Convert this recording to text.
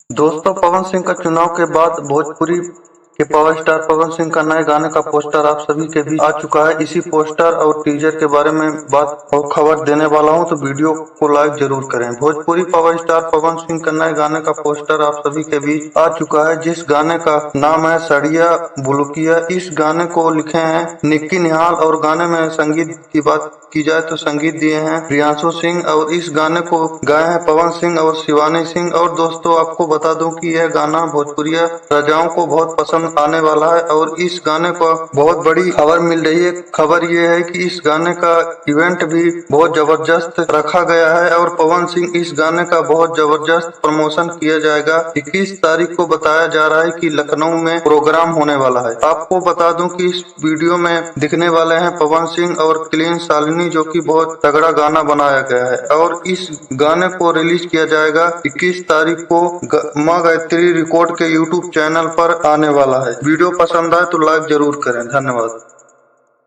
दोस्तों, पवन सिंह का चुनाव के बाद भोजपुरी के पावर स्टार पवन सिंह का नए गाने का पोस्टर आप सभी के बीच आ चुका है। इसी पोस्टर और टीजर के बारे में बात और खबर देने वाला हूं, तो वीडियो को लाइक जरूर करें। भोजपुरी पावर स्टार पवन सिंह का नए गाने का पोस्टर आप सभी के बीच आ चुका है, जिस गाने का नाम है सड़िया बुलुकिया। इस गाने को लिखे हैं निक्की निहाल और गाने में संगीत की बात की जाए तो संगीत दिए हैं प्रियांशु सिंह और इस गाने को गाए हैं पवन सिंह और शिवानी सिंह। और दोस्तों, आपको बता दूं कि यह गाना भोजपुरिया राजाओं को बहुत पसंद आने वाला है और इस गाने को बहुत बड़ी खबर मिल रही है। खबर ये है कि इस गाने का इवेंट भी बहुत जबरदस्त रखा गया है और पवन सिंह इस गाने का बहुत जबरदस्त प्रमोशन किया जाएगा। 21 तारीख को बताया जा रहा है कि लखनऊ में प्रोग्राम होने वाला है। आपको बता दूं कि इस वीडियो में दिखने वाले हैं पवन सिंह और क्लीन शालिनी, जो कि बहुत तगड़ा गाना बनाया गया है और इस गाने को रिलीज किया जाएगा 21 तारीख को माँ गायत्री रिकॉर्ड के यूट्यूब चैनल पर आने वाला है। वीडियो पसंद आए तो लाइक जरूर करें। धन्यवाद।